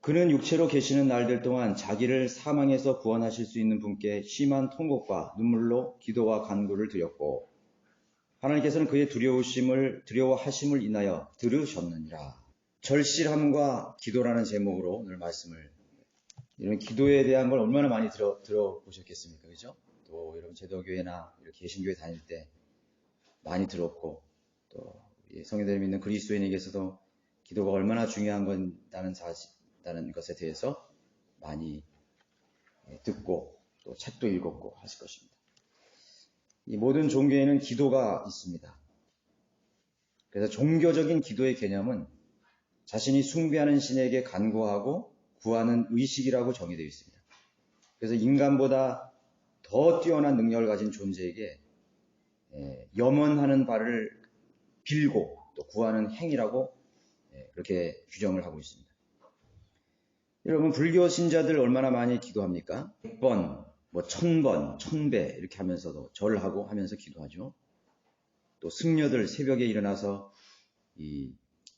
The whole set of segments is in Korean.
그는 육체로 계시는 날들 동안 자기를 사망에서 구원하실 수 있는 분께 심한 통곡과 눈물로 기도와 간구를 드렸고 하나님께서는 그의 두려워하심을 인하여 들으셨느니라. 절실함과 기도라는 제목으로 오늘 말씀을, 이런 기도에 대한 걸 얼마나 많이 들어보셨겠습니까? 그죠? 또 여러분 제도교회나 이렇게 개신교회 다닐 때 많이 들었고, 또 성도들 믿는 그리스도인에게서도 기도가 얼마나 중요한 건다는 것에 대해서 많이 듣고 또 책도 읽었고 하실 것입니다. 이 모든 종교에는 기도가 있습니다. 그래서 종교적인 기도의 개념은 자신이 숭배하는 신에게 간구하고 구하는 의식이라고 정의되어 있습니다. 그래서 인간보다 더 뛰어난 능력을 가진 존재에게 염원하는 바를 빌고 또 구하는 행위라고 그렇게 규정을 하고 있습니다. 여러분, 불교 신자들 얼마나 많이 기도합니까? 100번, 1000번, 1000배 이렇게 하면서도 절하고 하면서 기도하죠. 또 승려들 새벽에 일어나서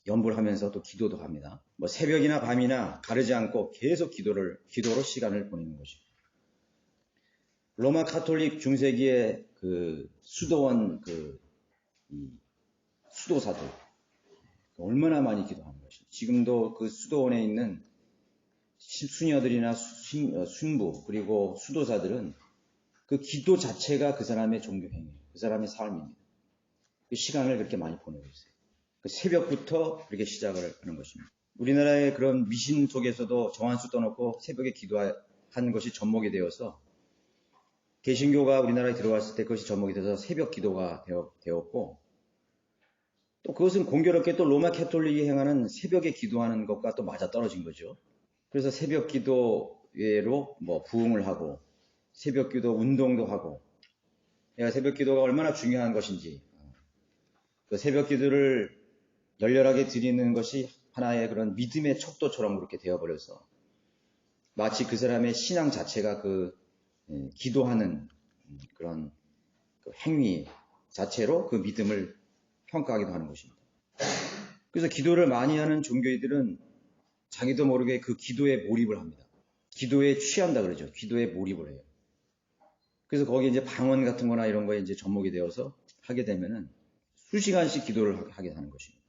연불 하면서 또 기도도 합니다. 새벽이나 밤이나 가르지 않고 계속 기도로 시간을 보내는 것입니다. 로마 카톨릭 중세기의 그 수도원 수도사들 얼마나 많이 기도하는 것입니다. 지금도 그 수도원에 있는 수녀들이나 순부 그리고 수도사들은 그 기도 자체가 그 사람의 종교행위예요. 그 사람의 삶입니다. 그 시간을 그렇게 많이 보내고 있어요. 그 새벽부터 그렇게 시작을 하는 것입니다. 우리나라의 그런 미신 속에서도 정한수 떠놓고 새벽에 기도한 것이 접목이 되어서 개신교가 우리나라에 들어왔을 때 그것이 접목이 돼서 새벽 기도가 되었고, 또 그것은 공교롭게 또 로마 캐톨릭이 행하는 새벽에 기도하는 것과 또 맞아떨어진 거죠. 그래서 새벽 기도회로 부흥을 하고 새벽 기도 운동도 하고, 새벽 기도가 얼마나 중요한 것인지, 그 새벽 기도를 열렬하게 드리는 것이 하나의 그런 믿음의 척도처럼 그렇게 되어버려서 마치 그 사람의 신앙 자체가 기도하는 그런 행위 자체로 그 믿음을 평가하기도 하는 것입니다. 그래서 기도를 많이 하는 종교인들은 자기도 모르게 그 기도에 몰입을 합니다. 기도에 취한다 그러죠. 기도에 몰입을 해요. 그래서 거기에 이제 방언 같은 거나 이런 거에 이제 접목이 되어서 하게 되면은 수시간씩 기도를 하게 하는 것입니다.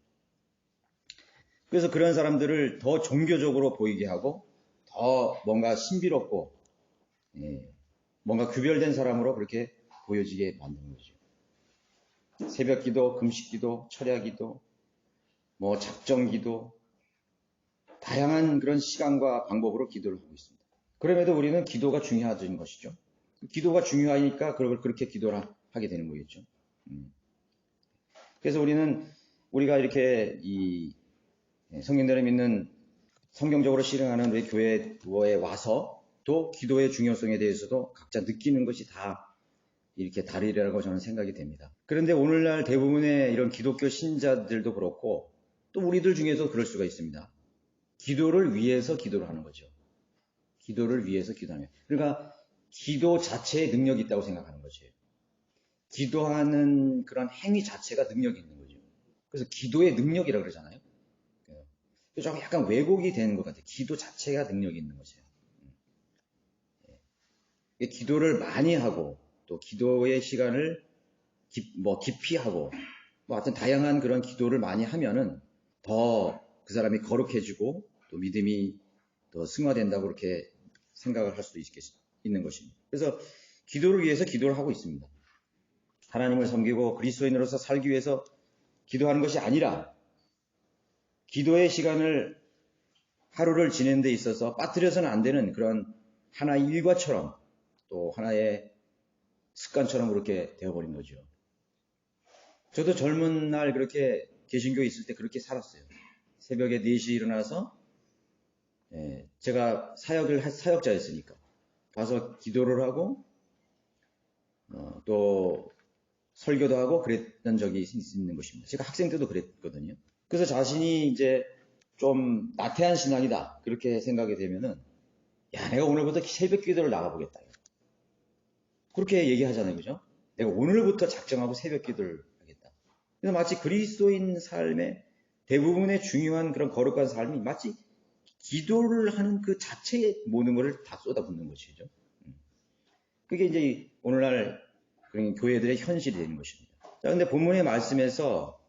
그래서 그런 사람들을 더 종교적으로 보이게 하고 더 뭔가 신비롭고 뭔가 구별된 사람으로 그렇게 보여지게 만드는 거죠. 새벽 기도, 금식 기도, 철야 기도, 작정 기도, 다양한 그런 시간과 방법으로 기도를 하고 있습니다. 그럼에도 우리는 기도가 중요하다는 것이죠. 기도가 중요하니까 그걸 그렇게 기도를 하게 되는 거겠죠. 그래서 우리가 이렇게 성경대로 믿는 성경적으로 실행하는 우리 교회에 와서 또 기도의 중요성에 대해서도 각자 느끼는 것이 다 이렇게 다르리라고 저는 생각이 됩니다. 그런데 오늘날 대부분의 이런 기독교 신자들도 그렇고 또 우리들 중에서 그럴 수가 있습니다. 기도를 위해서 기도를 하는 거죠. 기도를 위해서 기도하는 거예요. 그러니까 기도 자체에 능력이 있다고 생각하는 거죠. 기도하는 그런 행위 자체가 능력이 있는 거죠. 그래서 기도의 능력이라고 그러잖아요. 조금 약간 왜곡이 되는 것 같아요. 기도 자체가 능력이 있는 거죠. 기도를 많이 하고 또 기도의 시간을 깊이 하고 하여튼 다양한 그런 기도를 많이 하면은 더 그 사람이 거룩해지고 또 믿음이 더 승화된다고 그렇게 생각을 할 수도 있는 것입니다. 그래서 기도를 위해서 기도를 하고 있습니다. 하나님을 섬기고 그리스도인으로서 살기 위해서 기도하는 것이 아니라 기도의 시간을 하루를 지내는 데 있어서 빠뜨려서는 안 되는 그런 하나의 일과처럼 또 하나의 습관처럼 그렇게 되어버린 거죠. 저도 젊은 날 그렇게 개신교에 있을 때 그렇게 살았어요. 새벽에 4시에 일어나서 제가 사역자였으니까 가서 기도를 하고 또 설교도 하고 그랬던 적이 있는 것입니다. 제가 학생 때도 그랬거든요. 그래서 자신이 이제 좀 나태한 신앙이다 그렇게 생각이 되면은 내가 오늘부터 새벽 기도를 나가보겠다 그렇게 얘기하잖아요. 그죠? 내가 오늘부터 작정하고 새벽 기도를 하겠다. 그래서 마치 그리스도인 삶의 대부분의 중요한 그런 거룩한 삶이 마치 기도를 하는 그 자체에 모든 것을 다 쏟아붓는 것이죠. 그게 이제 오늘날 그런 교회들의 현실이 되는 것입니다. 자, 근데 본문의 말씀에서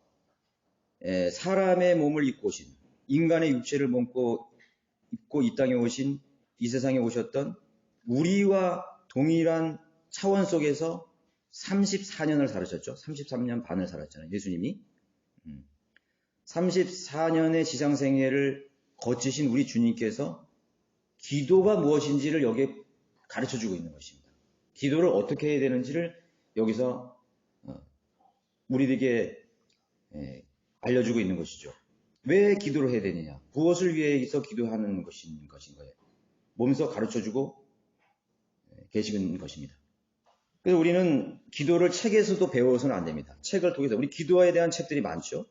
사람의 몸을 입고 오신, 인간의 육체를 입고 이 땅에 오신, 이 세상에 오셨던 우리와 동일한 차원 속에서 34년을 살으셨죠. 33년 반을 살았잖아요. 예수님이. 34년의 지상생애를 거치신 우리 주님께서 기도가 무엇인지를 여기에 가르쳐주고 있는 것입니다. 기도를 어떻게 해야 되는지를 여기서 우리들에게 알려주고 있는 것이죠. 왜 기도를 해야 되느냐? 무엇을 위해서 기도하는 것인 거예요. 몸소 가르쳐주고 계시는 것입니다. 그래서 우리는 기도를 책에서도 배워서는 안 됩니다. 책을 통해서 우리 기도에 대한 책들이 많죠.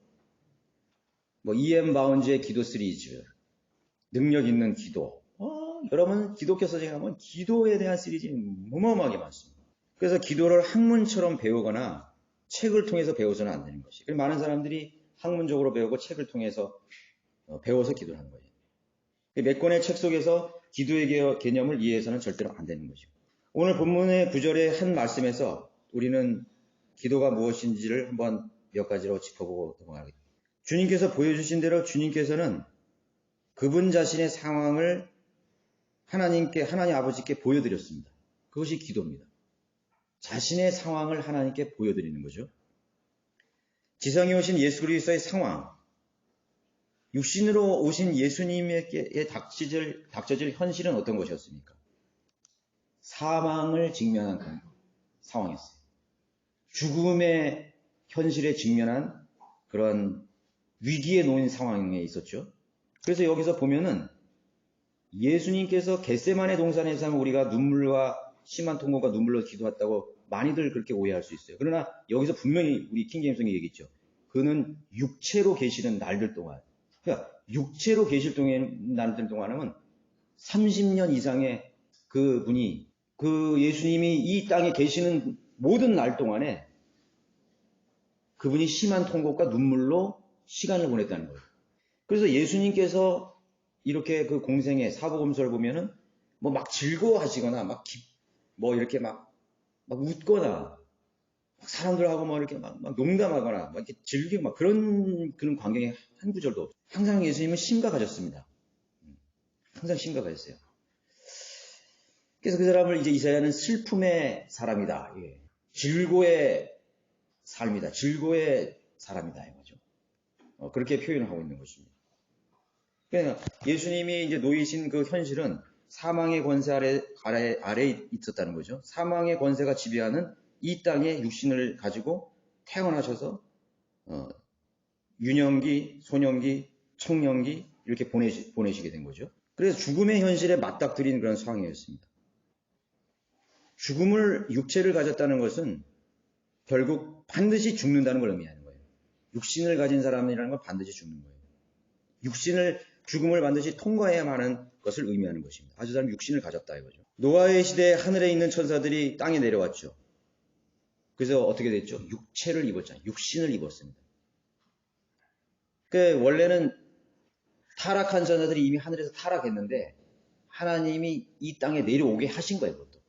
E.M. 바운즈의 기도 시리즈, 능력 있는 기도. 여러분 기독교 서적에 가면 기도에 대한 시리즈는 어마어마하게 많습니다. 그래서 기도를 학문처럼 배우거나 책을 통해서 배워서는 안 되는 것이. 많은 사람들이 학문적으로 배우고 책을 통해서 배워서 기도를 하는 거예요. 몇 권의 책 속에서 기도의 개념을 이해해서는 절대로 안 되는 것이고. 오늘 본문의 9절의 한 말씀에서 우리는 기도가 무엇인지를 한번 몇 가지로 짚어보고 넘어가겠습니다. 주님께서 보여주신 대로 주님께서는 그분 자신의 상황을 하나님 아버지께 보여드렸습니다. 그것이 기도입니다. 자신의 상황을 하나님께 보여드리는 거죠. 지상에 오신 예수 그리스도의 상황, 육신으로 오신 예수님에게 닥쳐질 현실은 어떤 것이었습니까? 사망을 직면한 그런 상황이었어요. 죽음의 현실에 직면한 그런 위기에 놓인 상황에 있었죠. 그래서 여기서 보면은 예수님께서 겟세마네 동산에서 하면 우리가 눈물과 심한 통곡과 눈물로 기도했다고 많이들 그렇게 오해할 수 있어요. 그러나 여기서 분명히 우리 킹제임스가 얘기했죠. 그는 육체로 계시는 날들 동안, 그러니까 육체로 계실 날들 동안은 30년 이상의 그분이 그 예수님이 이 땅에 계시는 모든 날 동안에 그분이 심한 통곡과 눈물로 시간을 보냈다는 거예요. 그래서 예수님께서 이렇게 그 공생의 사복음서를 보면은 막 즐거워하시거나 이렇게 막 웃거나 사람들하고 이렇게 막 농담하거나 이렇게 즐기고 그런 광경이 한 구절도 없어요. 항상 예수님은 심각하셨습니다. 항상 심각하셨어요. 그래서 그 사람을 이제 이사야는 슬픔의 사람이다. 즐거의 삶이다. 즐거의 사람이다. 이거죠. 그렇게 표현을 하고 있는 것입니다. 그러니까 예수님이 이제 놓이신 그 현실은 사망의 권세 아래에 있었다는 거죠. 사망의 권세가 지배하는 이 땅의 육신을 가지고 태어나셔서 유년기, 소년기, 청년기 이렇게 보내시게 된 거죠. 그래서 죽음의 현실에 맞닥뜨린 그런 상황이었습니다. 육체를 가졌다는 것은 결국 반드시 죽는다는 걸 의미하는 거예요. 육신을 가진 사람이라는 건 반드시 죽는 거예요. 죽음을 반드시 통과해야 하는 것을 의미하는 것입니다. 아주 사람 육신을 가졌다 이거죠. 노아의 시대에 하늘에 있는 천사들이 땅에 내려왔죠. 그래서 어떻게 됐죠? 육체를 입었잖아요. 육신을 입었습니다. 원래는 타락한 천사들이 이미 하늘에서 타락했는데 하나님이 이 땅에 내려오게 하신 거예요. 그것도.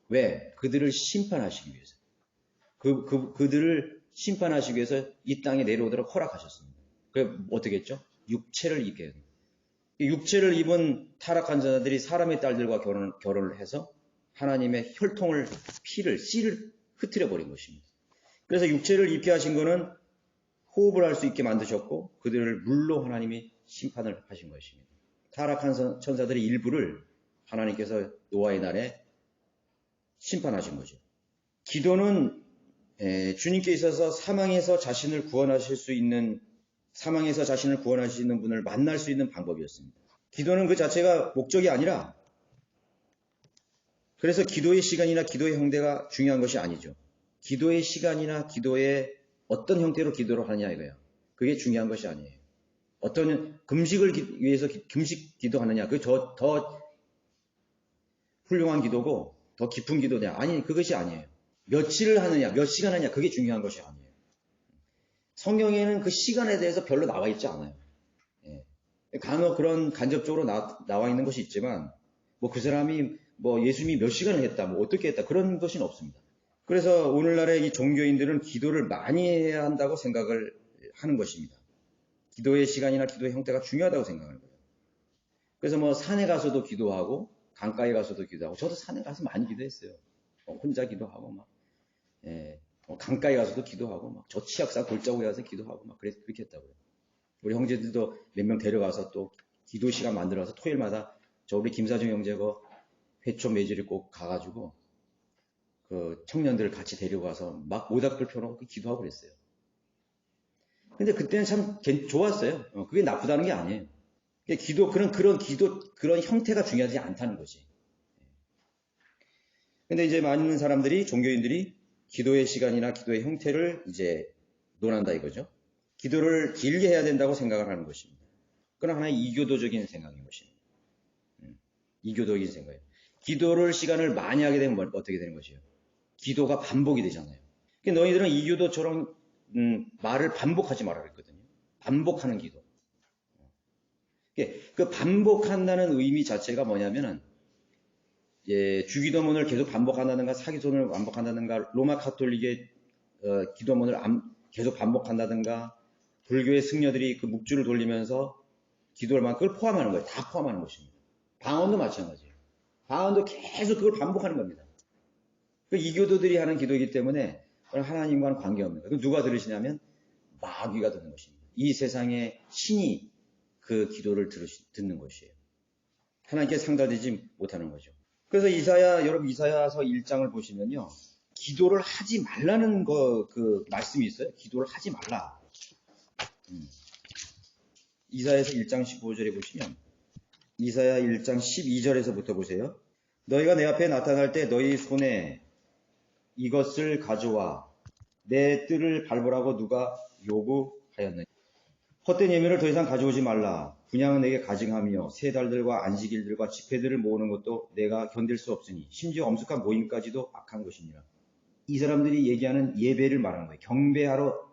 왜? 그들을 심판하시기 위해서. 그들을 심판하시기 위해서 이 땅에 내려오도록 허락하셨습니다. 그래 어떻게 했죠? 육체를 입게 해요. 육체를 입은 타락한 자들이 사람의 딸들과 결혼을 해서 하나님의 혈통을, 씨를 흩트려 버린 것입니다. 그래서 육체를 입게 하신 것은 호흡을 할 수 있게 만드셨고 그들을 물로 하나님이 심판을 하신 것입니다. 타락한 천사들의 일부를 하나님께서 노아의 날에 심판하신 거죠. 기도는 주님께 있어서 사망에서 자신을 구원하실 수 있는 분을 만날 수 있는 방법이었습니다. 기도는 그 자체가 목적이 아니라 그래서 기도의 시간이나 기도의 형태가 중요한 것이 아니죠. 기도의 시간이나 기도의 어떤 형태로 기도를 하느냐 이거예요. 그게 중요한 것이 아니에요. 어떤 금식을 위해서 금식 기도하느냐 그게 더 훌륭한 기도고 더 깊은 기도냐 아니 그것이 아니에요. 며칠을 하느냐 몇 시간 하느냐 그게 중요한 것이 아니에요. 성경에는 그 시간에 대해서 별로 나와 있지 않아요. 간혹 그런 간접적으로 나와 있는 것이 있지만, 뭐 그 사람이 뭐 예수님이 몇 시간을 했다, 뭐 어떻게 했다, 그런 것은 없습니다. 그래서 오늘날의 이 종교인들은 기도를 많이 해야 한다고 생각을 하는 것입니다. 기도의 시간이나 기도의 형태가 중요하다고 생각하는 거예요. 그래서 뭐 산에 가서도 기도하고, 강가에 가서도 기도하고, 저도 산에 가서 많이 기도했어요. 혼자 기도하고, 막, 강가에 가서도 기도하고, 막, 저 치악산 골짜기에 가서 기도하고, 막, 그렇게 했다고요. 우리 형제들도 몇 명 데려가서 또 기도 시간 만들어서 토요일마다 저 우리 김사정 형제가 회초 매질을 꼭 가가지고 그 청년들을 같이 데려가서 막 모닥불 펴놓고 기도하고 그랬어요. 근데 그때는 참 좋았어요. 그게 나쁘다는 게 아니에요. 기도, 그런 형태가 중요하지 않다는 거지. 근데 이제 많은 사람들이, 종교인들이 기도의 시간이나 기도의 형태를 이제 논한다 이거죠. 기도를 길게 해야 된다고 생각을 하는 것입니다. 그건 하나의 이교도적인 생각인 것입니다. 이교도적인 생각이에요. 기도를 시간을 많이 하게 되면 어떻게 되는 것이에요? 기도가 반복이 되잖아요. 너희들은 이교도처럼 말을 반복하지 말라 그랬거든요. 반복하는 기도. 그 반복한다는 의미 자체가 뭐냐면은 주기도문을 계속 반복한다든가 사기도문을 반복한다든가 로마 카톨릭의 기도문을 계속 반복한다든가 불교의 승려들이 그 묵주를 돌리면서 기도를 그걸 포함하는 거예요. 다 포함하는 것입니다. 방언도 마찬가지예요. 방언도 계속 그걸 반복하는 겁니다. 그 이교도들이 하는 기도이기 때문에 하나님과는 관계없는 거예요. 누가 들으시냐면 마귀가 듣는 것입니다. 이 세상의 신이 그 기도를 듣는 것이에요. 하나님께 상달되지 못하는 거죠. 그래서 여러분 이사야서 1장을 보시면요. 기도를 하지 말라는 그 말씀이 있어요. 기도를 하지 말라. 이사야서 1장 15절에 보시면 이사야 1장 12절에서부터 보세요. 너희가 내 앞에 나타날 때 너희 손에 이것을 가져와 내 뜰을 밟으라고 누가 요구하였느냐. 헛된 예물을 더 이상 가져오지 말라. 분양은 내게 가증하며 세 달들과 안식일들과 집회들을 모으는 것도 내가 견딜 수 없으니 심지어 엄숙한 모임까지도 악한 것이니라. 이 사람들이 얘기하는 예배를 말하는 거예요. 경배하러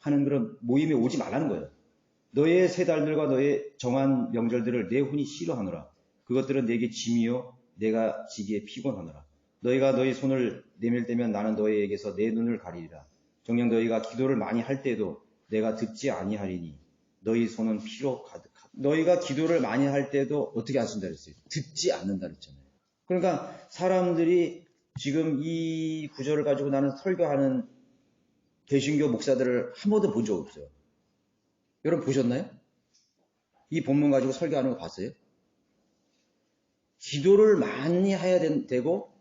하는 그런 모임에 오지 말라는 거예요. 너의 세 달들과 너의 정한 명절들을 내 혼이 싫어하노라. 그것들은 내게 짐이요 내가 지기에 피곤하노라. 너희가 너희 손을 내밀 때면 나는 너희에게서 내 눈을 가리리라. 정녕 너희가 기도를 많이 할 때도 내가 듣지 아니하리니 너희 손은 피로 가득하다. 너희가 기도를 많이 할 때도 어떻게 하신다 그랬어요? 듣지 않는다 그랬잖아요. 그러니까 사람들이 지금 이 구절을 가지고 나는 설교하는 개신교 목사들을 한 번도 본 적 없어요. 여러분 보셨나요? 이 본문 가지고 설교하는 거 봤어요? 기도를 많이 해야 되고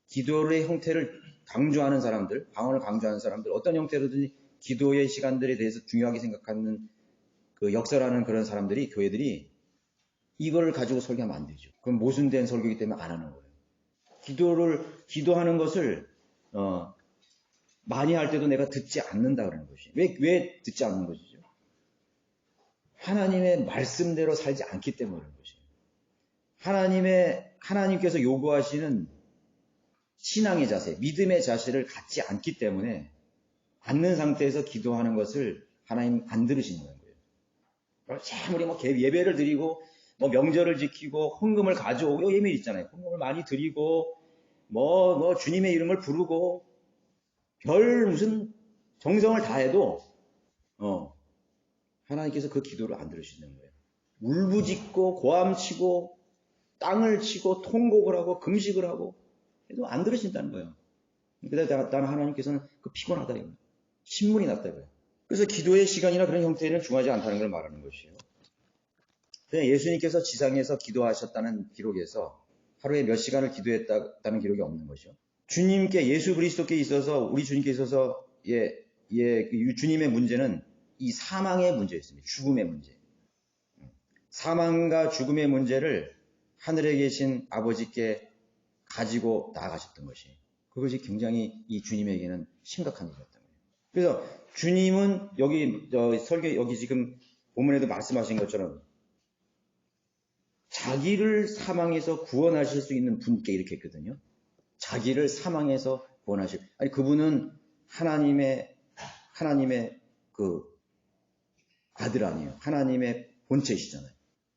기도의 형태를 강조하는 사람들, 방언을 강조하는 사람들, 어떤 형태로든지 기도의 시간들에 대해서 중요하게 생각하는 그 역사라는 그런 사람들이, 교회들이 이거를 가지고 설교하면 안 되죠. 그건 모순된 설교이기 때문에 안 하는 거예요. 기도하는 것을 많이 할 때도 내가 듣지 않는다 그러는 것이. 왜 듣지 않는 것이죠? 하나님의 말씀대로 살지 않기 때문에 그런 것이에요. 하나님께서 요구하시는 신앙의 자세, 믿음의 자세를 갖지 않기 때문에 않는 상태에서 기도하는 것을 하나님 안 들으시는 거예요. 참 우리 예배를 드리고 명절을 지키고 헌금을 가져오고 예배 있잖아요. 헌금을 많이 드리고 주님의 이름을 부르고 별 무슨 정성을 다해도 하나님께서 그 기도를 안 들으시는 거예요. 울부짖고 고함치고 땅을 치고 통곡을 하고 금식을 하고 해도 안 들으신다는 거예요. 그래서 나는 하나님께서는 피곤하다 이거예요. 신문이 났다 이거예요. 그래서 기도의 시간이나 그런 형태는 중요하지 않다는 걸 말하는 것이에요. 그냥 예수님께서 지상에서 기도하셨다는 기록에서 하루에 몇 시간을 기도했다는 기록이 없는 것이죠. 주님께 예수 그리스도께 있어서 우리 주님께 있어서 주님의 문제는 이 사망의 문제였습니다. 죽음의 문제. 사망과 죽음의 문제를 하늘에 계신 아버지께 가지고 나아가셨던 것이 그것이 굉장히 이 주님에게는 심각한 일이었던 거예요. 그래서 주님은 여기 지금 본문에도 말씀하신 것처럼 자기를 사망에서 구원하실 수 있는 분께 이렇게 했거든요. 자기를 사망에서 그분은 하나님의 그 아들 아니에요. 하나님의 본체이시잖아요.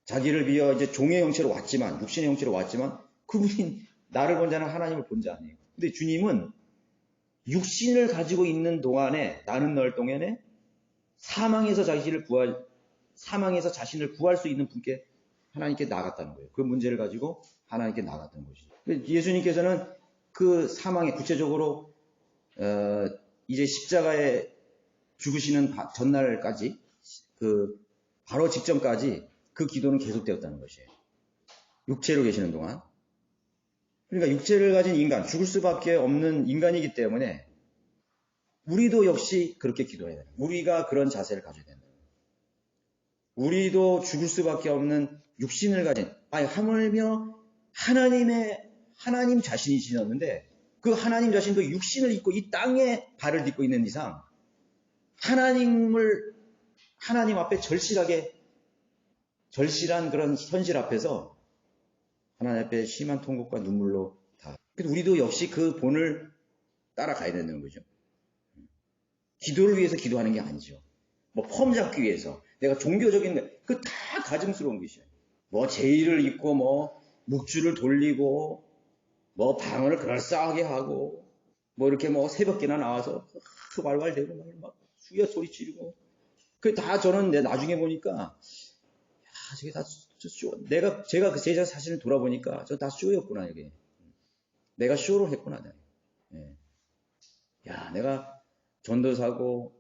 자기를 비어 이제 종의 형체로 왔지만, 육신의 형체로 왔지만, 그분이 나를 본 자는 하나님을 본 자 아니에요. 근데 주님은 육신을 가지고 있는 동안에, 나는 널 동안에 사망에서 자신을 구할 수 있는 분께 하나님께 나갔다는 거예요. 그 문제를 가지고 하나님께 나갔던 것이죠. 예수님께서는 그 사망에 구체적으로 이제 십자가에 죽으시는 전날까지 바로 직전까지 그 기도는 계속되었다는 것이에요. 육체로 계시는 동안. 그러니까 육체를 가진 인간, 죽을 수밖에 없는 인간이기 때문에 우리도 역시 그렇게 기도해야 돼요. 우리가 그런 자세를 가져야 된다. 우리도 죽을 수밖에 없는 육신을 가진, 하물며 하나님 자신이시었는데 그 하나님 자신도 육신을 입고 이 땅에 발을 딛고 있는 이상 하나님 앞에 절실한 그런 현실 앞에서 하나님 앞에 심한 통곡과 눈물로 그래서 우리도 역시 그 본을 따라가야 되는 거죠. 기도를 위해서 기도하는 게 아니죠. 폼 잡기 위해서. 내가 종교적인 그 다 가증스러운 것이에요. 제의를 입고 묵주를 돌리고 방언을 그럴싸하게 하고 이렇게 새벽기나 나와서 왈왈대고 막 수야 소리 지르고 다 저는 나중에 보니까 저게 다 쇼. 제가 그 제자 사실을 돌아보니까 저 다 쇼였구나 이게. 내가 쇼를 했구나. 예. 내가 전도사고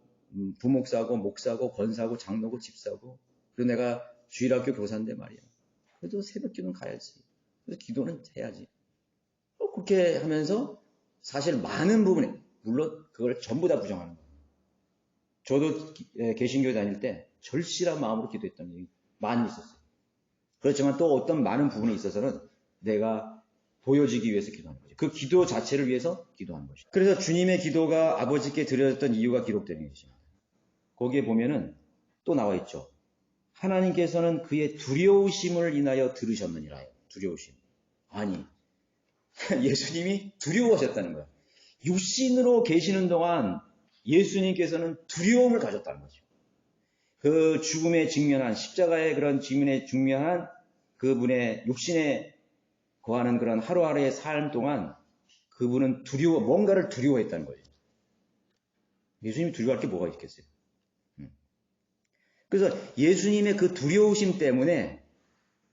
부목사고 목사고 권사고 장로고 집사고 그리고 내가 주일학교 교사인데 말이야. 그래도 새벽기도는 가야지. 그래서 기도는 해야지. 그렇게 하면서 사실 많은 부분에 물론 그걸 전부 다 부정하는 거예요. 저도 개신교 다닐 때 절실한 마음으로 기도했던 일이 많이 있었어요. 그렇지만 또 어떤 많은 부분에 있어서는 내가 보여지기 위해서 기도하는 거죠. 그 기도 자체를 위해서 기도하는 것이죠. 그래서 주님의 기도가 아버지께 드려졌던 이유가 기록되는 것입니다. 거기에 보면은 또 나와 있죠. 하나님께서는 그의 두려우심을 인하여 들으셨느니라요. 두려우심. 아니, 예수님이 두려워하셨다는 거예요. 육신으로 계시는 동안 예수님께서는 두려움을 가졌다는 거죠. 그 죽음에 직면한, 십자가의 그런 직면에 직면한 그분의 육신에 거하는 그런 하루하루의 삶 동안 그분은 뭔가를 두려워했다는 거예요. 예수님이 두려워할 게 뭐가 있겠어요? 그래서 예수님의 그 두려우심 때문에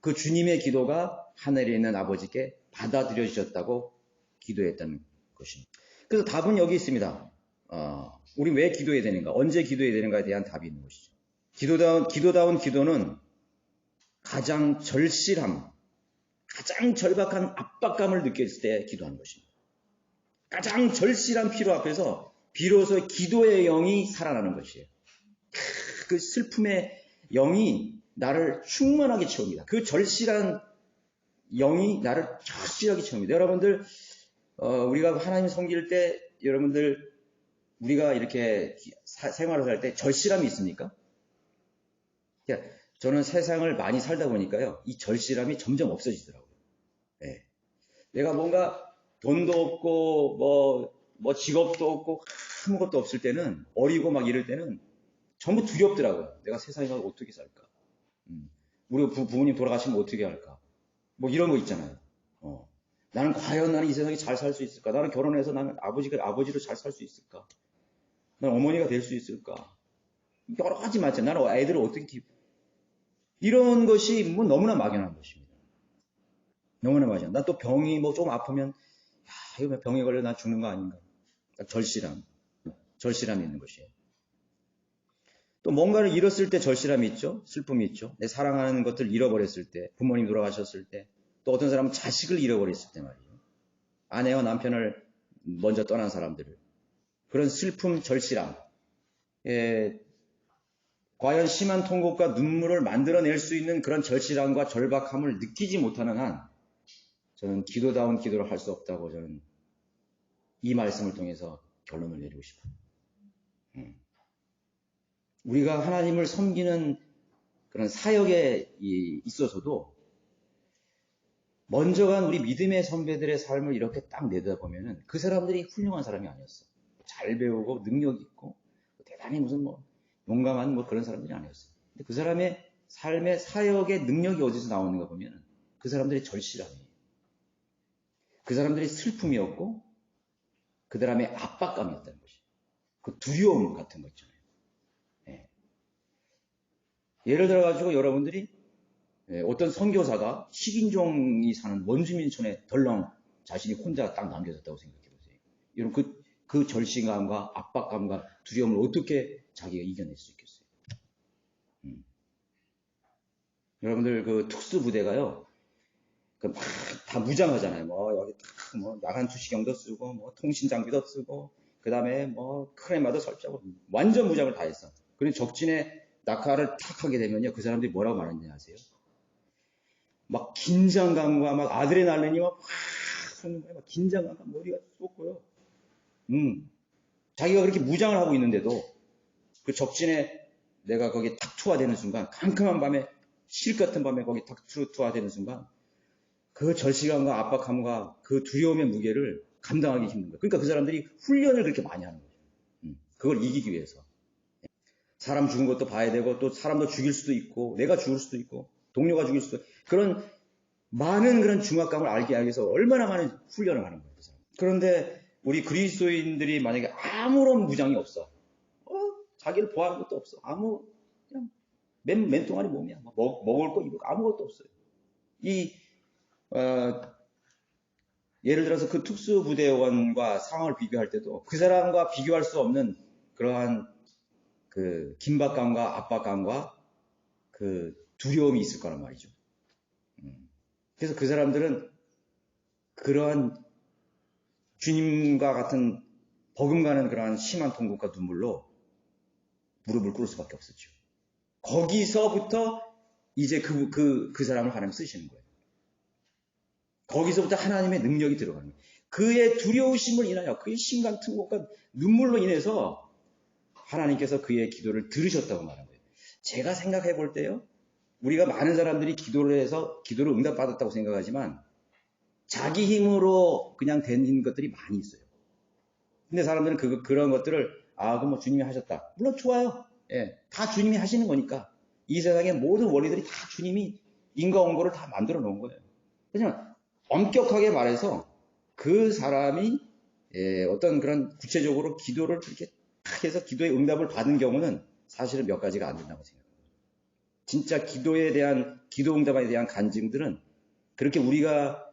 그 주님의 기도가 하늘에 있는 아버지께 받아들여지셨다고 기도했다는 것입니다. 그래서 답은 여기 있습니다. 우리 왜 기도해야 되는가? 언제 기도해야 되는가에 대한 답이 있는 것이죠. 기도다운 기도는 가장 절실함, 가장 절박한 압박감을 느꼈을 때 기도하는 것입니다. 가장 절실한 필요 앞에서 비로소 기도의 영이 살아나는 것이에요. 그 슬픔의 영이 나를 충만하게 채웁니다. 그 절실한 영이 나를 절실하게 채웁니다. 여러분들, 우리가 하나님 섬길 때, 여러분들, 우리가 이렇게 생활을 할 때 절실함이 있습니까? 저는 세상을 많이 살다 보니까요, 이 절실함이 점점 없어지더라고요. 네. 내가 뭔가 돈도 없고, 직업도 없고, 아무것도 없을 때는, 어리고 막 이럴 때는 전부 두렵더라고요. 내가 세상에 가서 어떻게 살까? 우리 부모님 돌아가시면 어떻게 할까? 이런 거 있잖아요. 나는 이 세상에 잘 살 수 있을까? 나는 결혼해서 나는 아버지로 잘 살 수 있을까? 나는 어머니가 될 수 있을까? 여러 가지 많잖아요. 나는 애들을 어떻게 이런 것이 너무나 막연한 것입니다. 너무나 막연. 난 또 병이 좀 아프면 이거 병에 걸려 나 죽는 거 아닌가? 절실함이 있는 것이에요. 또 뭔가를 잃었을 때 절실함이 있죠. 슬픔이 있죠. 내 사랑하는 것들 잃어버렸을 때, 부모님 돌아가셨을 때, 또 어떤 사람은 자식을 잃어버렸을 때 말이에요. 아내와 남편을 먼저 떠난 사람들을. 그런 슬픔, 절실함. 과연 심한 통곡과 눈물을 만들어낼 수 있는 그런 절실함과 절박함을 느끼지 못하는 한 저는 기도다운 기도를 할 수 없다고 저는 이 말씀을 통해서 결론을 내리고 싶어요. 우리가 하나님을 섬기는 그런 사역에 있어서도 먼저 간 우리 믿음의 선배들의 삶을 이렇게 딱 내다보면은 그 사람들이 훌륭한 사람이 아니었어. 잘 배우고 능력 있고 대단히 무슨 용감한 그런 사람들이 아니었어. 근데 그 사람의 삶의 사역의 능력이 어디서 나오는가 보면 그 사람들의 절실함이에요. 그 사람들의 슬픔이었고 그 사람의 압박감이었다는 것이에요. 그 두려움 같은 거 있잖아요. 예. 예를 들어가지고 여러분들이 어떤 선교사가 식인종이 사는 원주민촌에 덜렁 자신이 혼자 딱 남겨졌다고 생각해보세요. 여러분 그 절실감과 압박감과 두려움을 어떻게 자기가 이겨낼 수 있겠어요? 여러분들 그 특수부대가요, 막 다 무장하잖아요. 뭐 여기 딱 뭐 야간 투시경도 쓰고 뭐 통신 장비도 쓰고 그 다음에 뭐 크레마도 설치하고 완전 무장을 다 했어. 그리고 적진에 낙하를 탁 하게 되면요, 그 사람들이 뭐라고 말하는지 아세요? 막 긴장감과 막 아드레날린이 막 쏘는 거예요. 막 긴장감과 머리가 쏟고요. 자기가 그렇게 무장을 하고 있는데도 그 적진에 내가 거기 탁 투하되는 순간, 캄캄한 밤에 실 같은 밤에 거기 탁 투하되는 순간 그 절실함과 압박함과 그 두려움의 무게를 감당하기 힘든 거예요. 그러니까 그 사람들이 훈련을 그렇게 많이 하는 거죠. 그걸 이기기 위해서. 사람 죽은 것도 봐야 되고 또 사람도 죽일 수도 있고 내가 죽을 수도 있고 동료가 죽일 수도 있고 그런 많은 그런 중압감을 알게 하기 위해서 얼마나 많은 훈련을 하는 거예요. 그런데 우리 그리스도인들이 만약에 아무런 무장이 없어. 자기를 보호하는 것도 없어. 그냥 맨동아리 몸이야. 먹을 거 입을 거 아무것도 없어요. 예를 들어서 그 특수부대원과 상황을 비교할 때도 그 사람과 비교할 수 없는 그러한 그 긴박감과 압박감과 그 두려움이 있을 거란 말이죠. 그래서 그 사람들은 그러한 주님과 같은 버금가는 그러한 심한 통곡과 눈물로 무릎을 꿇을 수밖에 없었죠. 거기서부터 이제 그 사람을 하나님 쓰시는 거예요. 거기서부터 하나님의 능력이 들어가는 거예요. 그의 두려우심을 인하여 그의 심간 통곡과 눈물로 인해서 하나님께서 그의 기도를 들으셨다고 말한 거예요. 제가 생각해 볼 때요, 우리가 많은 사람들이 기도를 해서 기도를 응답받았다고 생각하지만 자기 힘으로 그냥 된 것들이 많이 있어요. 근데 사람들은 그런 것들을 그럼 뭐 주님이 하셨다. 물론 좋아요. 예, 다 주님이 하시는 거니까. 이 세상의 모든 원리들이 다 주님이 인과응보를 다 만들어 놓은 거예요. 하지만 엄격하게 말해서 그 사람이 어떤 그런 구체적으로 기도를 그렇게 딱 해서 기도의 응답을 받은 경우는 사실은 몇 가지가 안 된다고 생각합니다. 진짜 기도 응답에 대한 간증들은 그렇게 우리가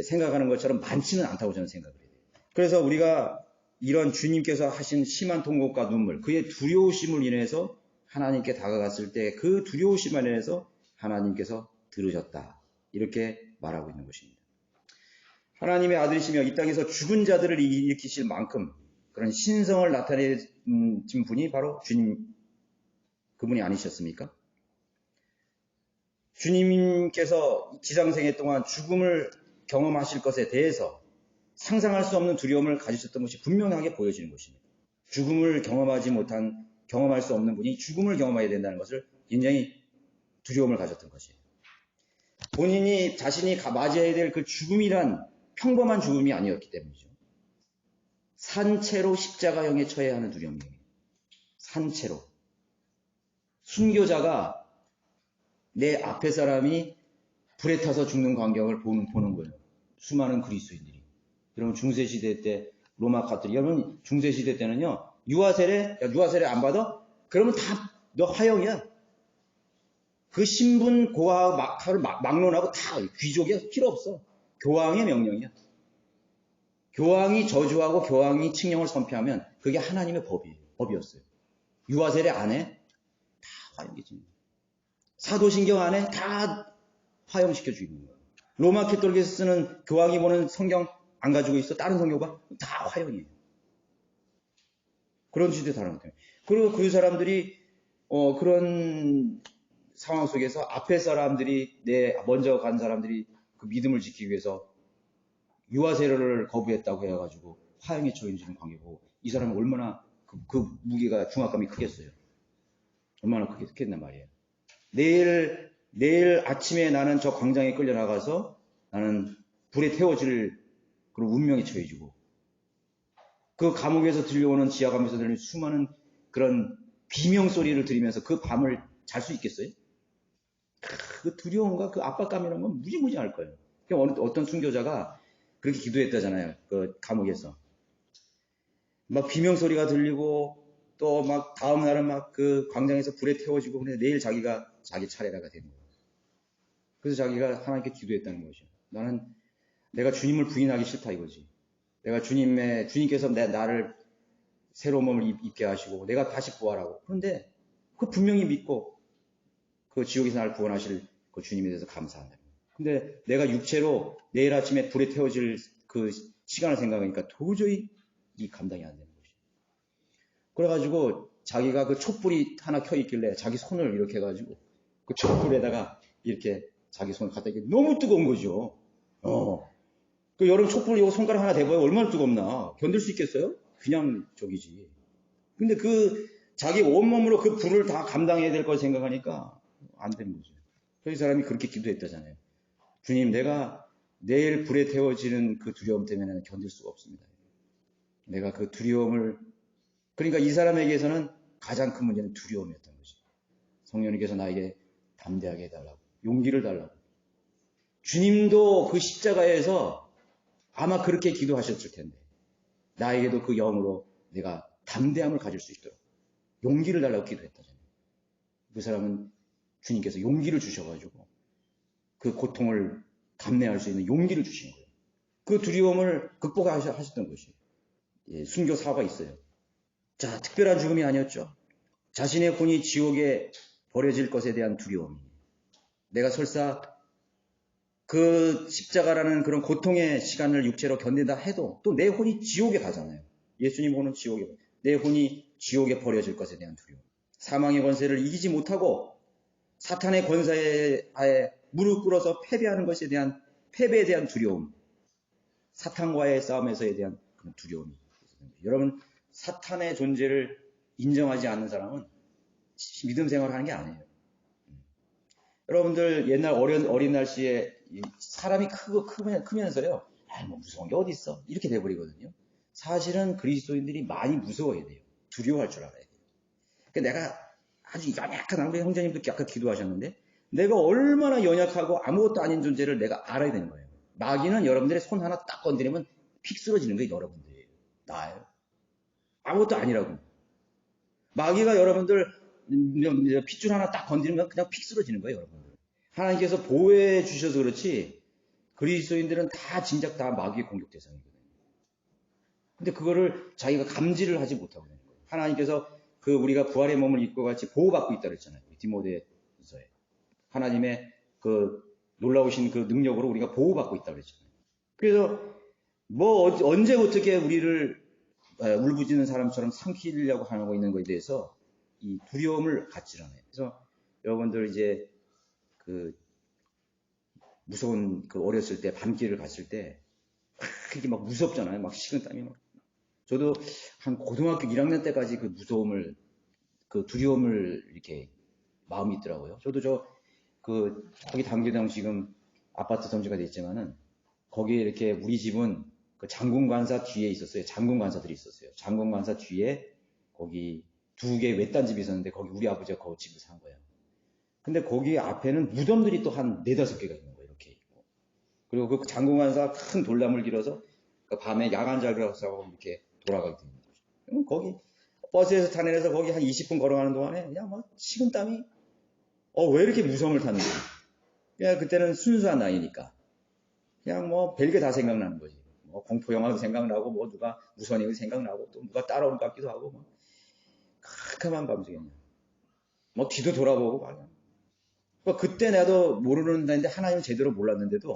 생각하는 것처럼 많지는 않다고 저는 생각을 해요. 그래서 우리가 이런 주님께서 하신 심한 통곡과 눈물, 그의 두려우심을 인해서 하나님께 다가갔을 때 그 두려우심을 인해서 하나님께서 들으셨다. 이렇게 말하고 있는 것입니다. 하나님의 아들이시며 이 땅에서 죽은 자들을 일으키실 만큼 그런 신성을 나타내신 분이 바로 주님, 그분이 아니셨습니까? 주님께서 지상생애 동안 죽음을 경험하실 것에 대해서 상상할 수 없는 두려움을 가지셨던 것이 분명하게 보여지는 것입니다. 죽음을 경험할 수 없는 분이 죽음을 경험해야 된다는 것을 굉장히 두려움을 가졌던 것이에요. 본인이 자신이 맞이해야 될 그 죽음이란 평범한 죽음이 아니었기 때문이죠. 산채로 십자가형에 처해야 하는 두려움이에요. 산채로. 순교자가 내 앞에 사람이 불에 타서 죽는 광경을 보는 거예요. 수많은 그리스도인들이. 여러분 중세시대 때 로마 가톨릭, 여러분 중세시대 때는요, 유아세례 안 받아? 그러면 다 너 화형이야. 그 신분 고하를 막론하고 다 귀족이 필요 없어. 교황의 명령이야. 교황이 저주하고 교황이 칙령을 선포하면 그게 하나님의 법이었어요. 유아세례 안 해? 다 화형이지. 사도신경 안 해? 다 화형시켜 주는 거예요. 로마 캐톨릭에서 쓰는 교황이 보는 성경 안 가지고 있어? 다른 성경과? 다 화형이에요. 그런 시대 다른 거예요. 그리고 그 사람들이 그런 상황 속에서 앞에 사람들이 먼저 간 사람들이 그 믿음을 지키기 위해서 유아세례를 거부했다고 해가지고 화형에 처해지는 관계고 이 사람은 얼마나 그 무게가 중압감이 크겠어요. 얼마나 크겠단 말이에요. 내일 아침에 나는 저 광장에 끌려나가서 나는 불에 태워질 그런 운명에 처해지고 그 감옥에서 들려오는 지하감에서 들리는 수많은 그런 비명 소리를 들으면서 그 밤을 잘 수 있겠어요? 그 두려움과 그 압박감이라는 건 무지무지할 거예요. 어떤 순교자가 그렇게 기도했다잖아요. 그 감옥에서. 막 비명소리가 들리고 또 막 다음 날은 막 그 광장에서 불에 태워지고 근데 내일 자기 차례가 되는 거예요. 그래서 자기가 하나님께 기도했다는 거죠. 내가 주님을 부인하기 싫다 이거지. 주님께서 나를 새로운 몸을 입게 하시고 내가 다시 부활하고 그런데 그 분명히 믿고 그 지옥에서 나를 구원하실 그 주님에 대해서 감사한다. 근데 내가 육체로 내일 아침에 불에 태워질 그 시간을 생각하니까 도저히 이 감당이 안 되는 거지. 그래가지고 자기가 그 촛불이 하나 켜 있길래 자기 손을 이렇게 해가지고 그 촛불에다가 이렇게 자기 손을 갖다 이게 너무 뜨거운 거죠. 그 여름 촛불 이거 손가락 하나 대봐요. 얼마나 뜨겁나. 견딜 수 있겠어요? 그냥 저기지. 근데 자기 온몸으로 그 불을 다 감당해야 될 걸 생각하니까 안 되는 거죠. 그 사람이 그렇게 기도했다잖아요. 주님, 내가 내일 불에 태워지는 그 두려움 때문에 견딜 수가 없습니다. 내가 그 두려움을, 그러니까 이 사람에게서는 가장 큰 문제는 두려움이었던 거죠. 성령님께서 나에게 담대하게 해달라고, 용기를 달라고. 주님도 그 십자가에서 아마 그렇게 기도하셨을 텐데, 나에게도 그 영으로 내가 담대함을 가질 수 있도록 용기를 달라고 기도했다잖아요. 그 사람은 주님께서 용기를 주셔가지고 그 고통을 감내할 수 있는 용기를 주신 거예요. 그 두려움을 극복하셨던 것이 순교 사화가 있어요. 자, 특별한 죽음이 아니었죠. 자신의 혼이 지옥에 버려질 것에 대한 두려움. 내가 설사 그 십자가라는 그런 고통의 시간을 육체로 견딘다 해도 또 내 혼이 지옥에 가잖아요. 예수님 혼은 지옥에, 내 혼이 지옥에 버려질 것에 대한 두려움. 사망의 권세를 이기지 못하고 사탄의 권세에 무릎 꿇어서 패배에 대한 두려움. 사탄과의 싸움에서에 대한 그런 두려움이 있습니다. 여러분, 사탄의 존재를 인정하지 않는 사람은 믿음 생활을 하는 게 아니에요. 여러분들 옛날 어린 날씨에 사람이 크면서요. 뭐 무서운 게 어디 있어? 이렇게 돼버리거든요. 사실은 그리스도인들이 많이 무서워야 돼요. 두려워할 줄 알아야 돼요. 그러니까 내가 아주 연약한 우리 형제님도 아까 기도하셨는데 내가 얼마나 연약하고 아무것도 아닌 존재를 내가 알아야 되는 거예요. 마귀는 여러분들의 손 하나 딱 건드리면 픽 쓰러지는 거예요. 여러분들이. 나예요. 아무것도 아니라고. 마귀가 여러분들 핏줄 하나 딱 건드리면 그냥 픽 쓰러지는 거예요. 여러분들. 하나님께서 보호해 주셔서 그렇지 그리스도인들은 다 진작 다 마귀의 공격 대상이거든요. 근데 그거를 자기가 감지를 하지 못하고 있는 거예요. 하나님께서 우리가 부활의 몸을 입고 같이 보호받고 있다고 했잖아요. 디모데서에. 하나님의 놀라우신 그 능력으로 우리가 보호받고 있다고 그랬잖아요. 그래서 언제 어떻게 우리를 울부짖는 사람처럼 삼키려고 하고 있는 것에 대해서 이 두려움을 갖지 않아요. 그래서 여러분들 이제 무서운 어렸을 때 밤길을 갔을 때 그게 막 무섭잖아요. 막 식은땀이 막. 저도 한 고등학교 1학년 때까지 그 무서움을 두려움을 이렇게 마음이 있더라고요. 저도 거기 당교동 지금 아파트 단지가 돼 있지만은 거기에 이렇게 우리 집은 그 장군관사 뒤에 있었어요. 장군관사들이 있었어요. 장군관사 뒤에 거기 2개 외딴 집이 있었는데 거기 우리 아버지가 거기 집을 산 거예요. 근데 거기 앞에는 무덤들이 또 한 4-5개가 있는 거예요. 이렇게 있고. 그리고 그 장군관사 큰 돌담을 길어서 그 밤에 야간 자율학사하고 이렇게 돌아가게 되는 거죠. 거기 버스에서 타내려서 거기 한 20분 걸어가는 동안에 그냥 막 식은땀이 왜 이렇게 무서움을 타는 거야. 그냥 그때는 순수한 나이니까 그냥 뭐 별게 다 생각나는 거지. 뭐 공포 영화도 생각나고 뭐 누가 무서운 얘기 생각나고 또 누가 따라온 것 같기도 하고 뭐 캄캄한 밤중에 뭐 뒤도 돌아보고 막. 그때 나도 모르는 데인데 하나님 제대로 몰랐는데도